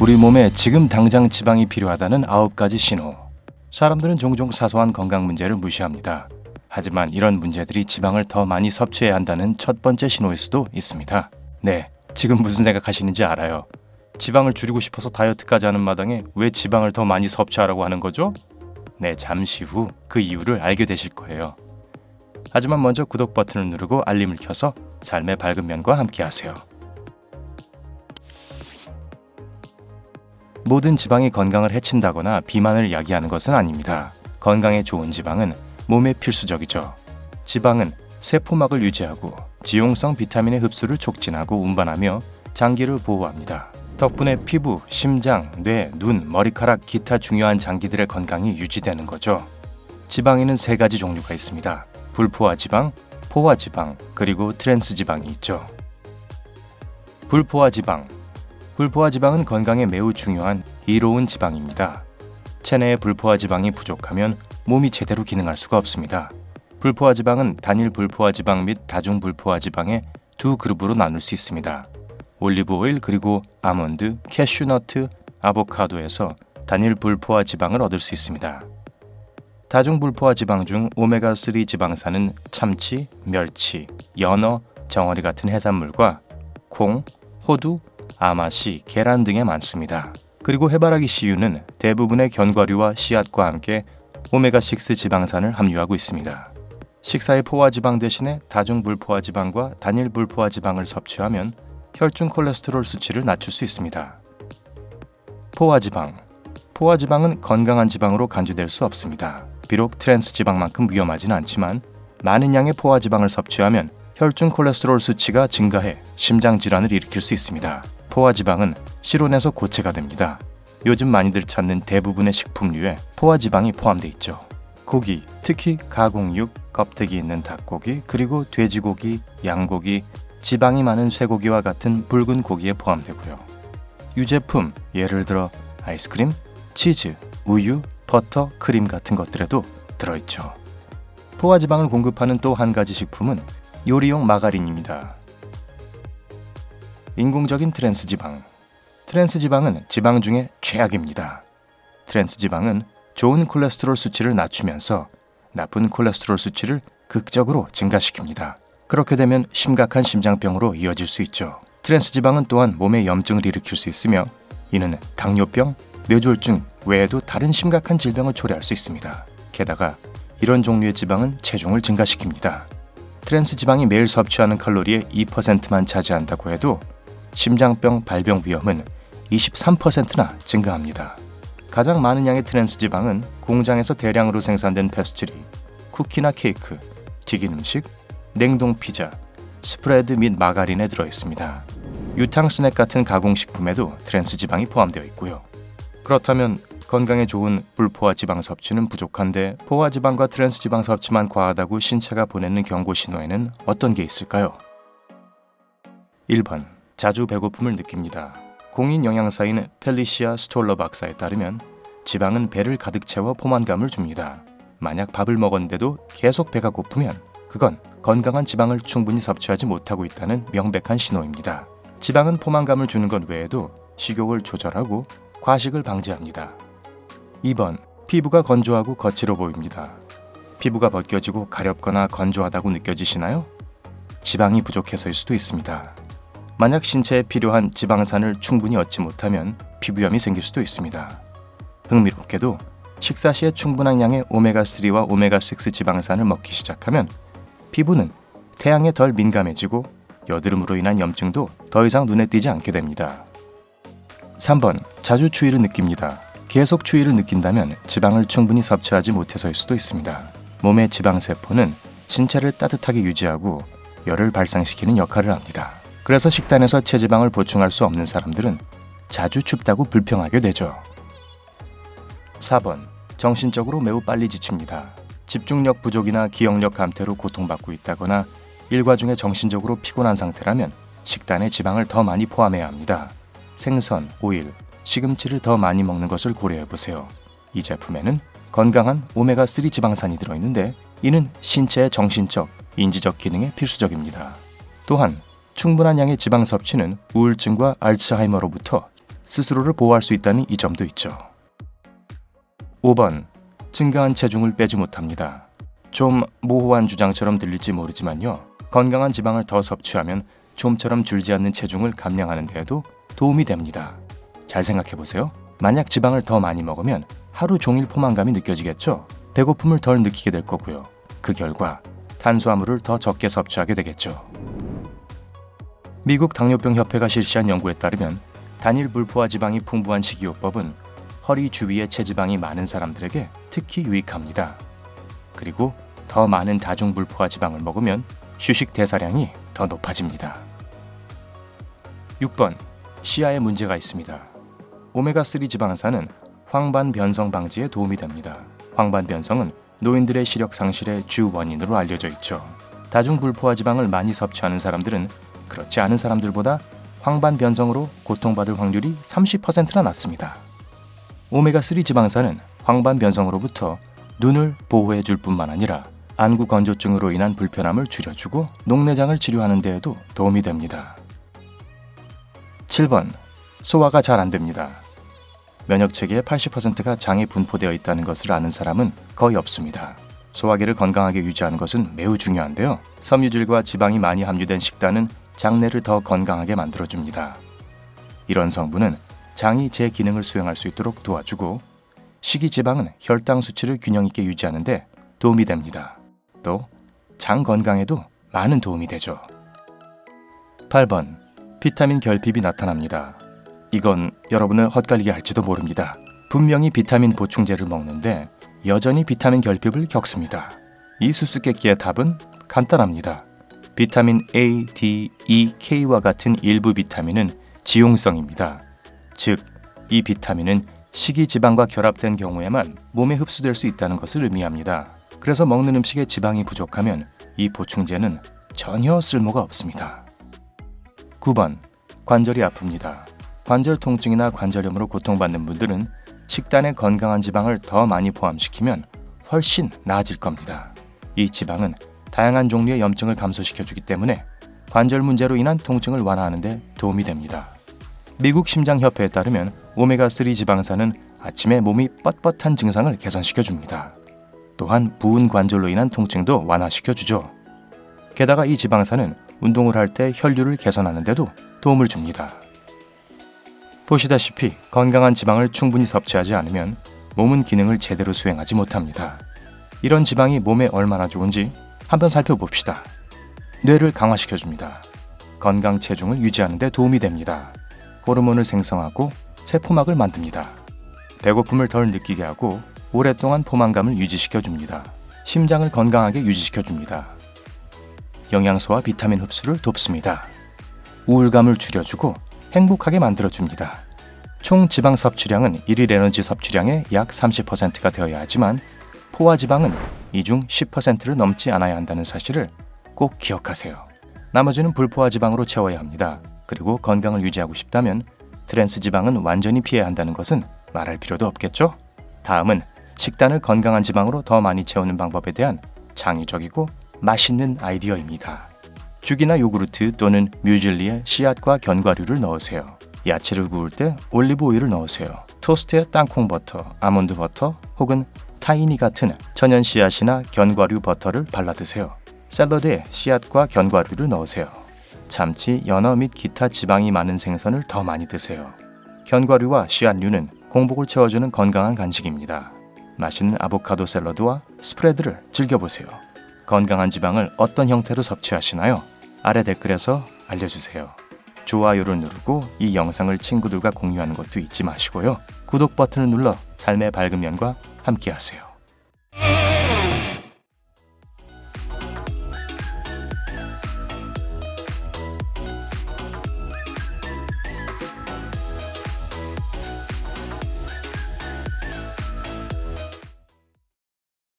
우리 몸에 지금 당장 지방이 필요하다는 9가지 신호. 사람들은 종종 사소한 건강 문제를 무시합니다. 하지만 이런 문제들이 지방을 더 많이 섭취해야 한다는 첫 번째 신호일 수도 있습니다. 네, 지금 무슨 생각하시는지 알아요. 지방을 줄이고 싶어서 다이어트까지 하는 마당에 왜 지방을 더 많이 섭취하라고 하는 거죠? 네, 잠시 후 그 이유를 알게 되실 거예요. 하지만 먼저 구독 버튼을 누르고 알림을 켜서 삶의 밝은 면과 함께 하세요. 모든 지방이 건강을 해친다거나 비만을 야기하는 것은 아닙니다. 건강에 좋은 지방은 몸에 필수적이죠. 지방은 세포막을 유지하고 지용성 비타민의 흡수를 촉진하고 운반하며 장기를 보호합니다. 덕분에 피부, 심장, 뇌, 눈, 머리카락, 기타 중요한 장기들의 건강이 유지되는 거죠. 지방에는 3가지 종류가 있습니다. 불포화 지방, 포화 지방, 그리고 트랜스 지방이 있죠. 불포화 지방. 불포화 지방은 건강에 매우 중요한 이로운 지방입니다. 체내에 불포화 지방이 부족하면 몸이 제대로 기능할 수가 없습니다. 불포화 지방은 단일 불포화 지방 및 다중 불포화 지방의 두 그룹으로 나눌 수 있습니다. 올리브 오일 그리고 아몬드, 캐슈너트, 아보카도에서 단일 불포화 지방을 얻을 수 있습니다. 다중 불포화 지방 중 오메가3 지방산은 참치, 멸치, 연어, 정어리 같은 해산물과 콩, 호두, 아마씨, 계란 등에 많습니다. 그리고 해바라기 씨유는 대부분의 견과류와 씨앗과 함께 오메가6 지방산을 함유하고 있습니다. 식사의 포화 지방 대신에 다중 불포화 지방과 단일 불포화 지방을 섭취하면 혈중 콜레스테롤 수치를 낮출 수 있습니다. 포화 지방. 포화 지방은 건강한 지방으로 간주될 수 없습니다. 비록 트랜스 지방만큼 위험하지는 않지만 많은 양의 포화 지방을 섭취하면 혈중 콜레스테롤 수치가 증가해 심장 질환을 일으킬 수 있습니다. 포화 지방은 실온에서 고체가 됩니다. 요즘 많이들 찾는 대부분의 식품류에 포화 지방이 포함되어 있죠. 고기, 특히 가공육, 껍데기 있는 닭고기, 그리고 돼지고기, 양고기, 지방이 많은 쇠고기와 같은 붉은 고기에 포함되고요. 유제품, 예를 들어 아이스크림, 치즈, 우유, 버터, 크림 같은 것들에도 들어있죠. 포화 지방을 공급하는 또 한 가지 식품은 요리용 마가린입니다. 인공적인 트랜스 지방. 트랜스 지방은 지방 중에 최악입니다. 트랜스 지방은 좋은 콜레스테롤 수치를 낮추면서 나쁜 콜레스테롤 수치를 극적으로 증가시킵니다. 그렇게 되면 심각한 심장병으로 이어질 수 있죠. 트랜스 지방은 또한 몸에 염증을 일으킬 수 있으며 이는 당뇨병, 뇌졸중 외에도 다른 심각한 질병을 초래할 수 있습니다. 게다가 이런 종류의 지방은 체중을 증가시킵니다. 트랜스 지방이 매일 섭취하는 칼로리의 2%만 차지한다고 해도 심장병 발병 위험은 23%나 증가합니다. 가장 많은 양의 트랜스 지방은 공장에서 대량으로 생산된 패스트리, 쿠키나 케이크, 튀긴 음식, 냉동 피자, 스프레드 및 마가린에 들어있습니다. 유탕 스낵 같은 가공식품에도 트랜스 지방이 포함되어 있고요. 그렇다면 건강에 좋은 불포화 지방 섭취는 부족한데 포화 지방과 트랜스 지방 섭취만 과하다고 신체가 보내는 경고 신호에는 어떤 게 있을까요? 1번. 자주 배고픔을 느낍니다. 공인 영양사인 펠리시아 스톨러 박사에 따르면 지방은 배를 가득 채워 포만감을 줍니다. 만약 밥을 먹었는데도 계속 배가 고프면 그건 건강한 지방을 충분히 섭취하지 못하고 있다는 명백한 신호입니다. 지방은 포만감을 주는 것 외에도 식욕을 조절하고 과식을 방지합니다. 2번. 피부가 건조하고 거칠어 보입니다. 피부가 벗겨지고 가렵거나 건조하다고 느껴지시나요? 지방이 부족해서일 수도 있습니다. 만약 신체에 필요한 지방산을 충분히 얻지 못하면 피부염이 생길 수도 있습니다. 흥미롭게도 식사 시에 충분한 양의 오메가3와 오메가6 지방산을 먹기 시작하면 피부는 태양에 덜 민감해지고 여드름으로 인한 염증도 더 이상 눈에 띄지 않게 됩니다. 3번. 자주 추위를 느낍니다. 계속 추위를 느낀다면 지방을 충분히 섭취하지 못해서일 수도 있습니다. 몸의 지방세포는 신체를 따뜻하게 유지하고 열을 발생시키는 역할을 합니다. 그래서 식단에서 체지방을 보충할 수 없는 사람들은 자주 춥다고 불평하게 되죠. 4번. 정신적으로 매우 빨리 지칩니다. 집중력 부족이나 기억력 감퇴로 고통받고 있다거나 일과 중에 정신적으로 피곤한 상태라면 식단에 지방을 더 많이 포함해야 합니다. 생선, 오일, 시금치를 더 많이 먹는 것을 고려해보세요. 이 제품에는 건강한 오메가3 지방산이 들어있는데 이는 신체의 정신적, 인지적 기능에 필수적입니다. 또한 충분한 양의 지방 섭취는 우울증과 알츠하이머로부터 스스로를 보호할 수 있다는 이 점도 있죠. 5번. 증가한 체중을 빼지 못합니다. 좀 모호한 주장처럼 들릴지 모르지만요. 건강한 지방을 더 섭취하면 좀처럼 줄지 않는 체중을 감량하는 데에도 도움이 됩니다. 잘 생각해보세요. 만약 지방을 더 많이 먹으면 하루 종일 포만감이 느껴지겠죠? 배고픔을 덜 느끼게 될 거고요. 그 결과 탄수화물을 더 적게 섭취하게 되겠죠. 미국 당뇨병 협회가 실시한 연구에 따르면 단일 불포화 지방이 풍부한 식이요법은 허리 주위에 체지방이 많은 사람들에게 특히 유익합니다. 그리고 더 많은 다중불포화 지방을 먹으면 휴식 대사량이 더 높아집니다. 6번. 시야에 문제가 있습니다. 오메가3 지방산은 황반 변성 방지에 도움이 됩니다. 황반 변성은 노인들의 시력 상실의 주 원인으로 알려져 있죠. 다중불포화 지방을 많이 섭취하는 사람들은 그렇지 않은 사람들보다 황반 변성으로 고통받을 확률이 30%나 낮습니다. 오메가3 지방산은 황반 변성으로부터 눈을 보호해 줄 뿐만 아니라 안구 건조증으로 인한 불편함을 줄여주고 녹내장을 치료하는 데에도 도움이 됩니다. 7번. 소화가 잘 안 됩니다. 면역체계의 80%가 장에 분포되어 있다는 것을 아는 사람은 거의 없습니다. 소화기를 건강하게 유지하는 것은 매우 중요한데요. 섬유질과 지방이 많이 함유된 식단은 장내를 더 건강하게 만들어줍니다. 이런 성분은 장이 제 기능을 수행할 수 있도록 도와주고, 식이지방은 혈당 수치를 균형 있게 유지하는 데 도움이 됩니다. 또 장 건강에도 많은 도움이 되죠. 8번. 비타민 결핍이 나타납니다. 이건 여러분을 헛갈리게 할지도 모릅니다. 분명히 비타민 보충제를 먹는데 여전히 비타민 결핍을 겪습니다. 이 수수께끼의 답은 간단합니다. 비타민 A, D, E, K와 같은 일부 비타민은 지용성입니다. 즉, 이 비타민은 식이지방과 결합된 경우에만 몸에 흡수될 수 있다는 것을 의미합니다. 그래서 먹는 음식에 지방이 부족하면 이 보충제는 전혀 쓸모가 없습니다. 9번. 관절이 아픕니다. 관절 통증이나 관절염으로 고통받는 분들은 식단에 건강한 지방을 더 많이 포함시키면 훨씬 나아질 겁니다. 이 지방은 다양한 종류의 염증을 감소시켜주기 때문에 관절 문제로 인한 통증을 완화하는 데 도움이 됩니다. 미국 심장협회에 따르면 오메가3 지방산은 아침에 몸이 뻣뻣한 증상을 개선시켜줍니다. 또한 부은 관절로 인한 통증도 완화시켜주죠. 게다가 이 지방산은 운동을 할 때 혈류를 개선하는 데도 도움을 줍니다. 보시다시피 건강한 지방을 충분히 섭취하지 않으면 몸은 기능을 제대로 수행하지 못합니다. 이런 지방이 몸에 얼마나 좋은지 한번 살펴봅시다. 뇌를 강화시켜줍니다. 건강 체중을 유지하는 데 도움이 됩니다. 호르몬을 생성하고 세포막을 만듭니다. 배고픔을 덜 느끼게 하고 오랫동안 포만감을 유지시켜줍니다. 심장을 건강하게 유지시켜줍니다. 영양소와 비타민 흡수를 돕습니다. 우울감을 줄여주고 행복하게 만들어줍니다. 총 지방 섭취량은 일일 에너지 섭취량의 약 30%가 되어야 하지만 포화지방은 이 중 10%를 넘지 않아야 한다는 사실을 꼭 기억하세요. 나머지는 불포화지방으로 채워야 합니다. 그리고 건강을 유지하고 싶다면 트랜스 지방은 완전히 피해야 한다는 것은 말할 필요도 없겠죠? 다음은 식단을 건강한 지방으로 더 많이 채우는 방법에 대한 창의적이고 맛있는 아이디어입니다. 죽이나 요구르트 또는 뮤즐리에 씨앗과 견과류를 넣으세요. 야채를 구울 때 올리브 오일을 넣으세요. 토스트에 땅콩 버터, 아몬드 버터 혹은 타이니 같은 천연 씨앗이나 견과류 버터를 발라 드세요. 샐러드에 씨앗과 견과류를 넣으세요. 참치, 연어 및 기타 지방이 많은 생선을 더 많이 드세요. 견과류와 씨앗류는 공복을 채워주는 건강한 간식입니다. 맛있는 아보카도 샐러드와 스프레드를 즐겨보세요. 건강한 지방을 어떤 형태로 섭취하시나요? 아래 댓글에서 알려주세요. 좋아요를 누르고 이 영상을 친구들과 공유하는 것도 잊지 마시고요. 구독 버튼을 눌러 삶의 밝은 면과 함께하세요.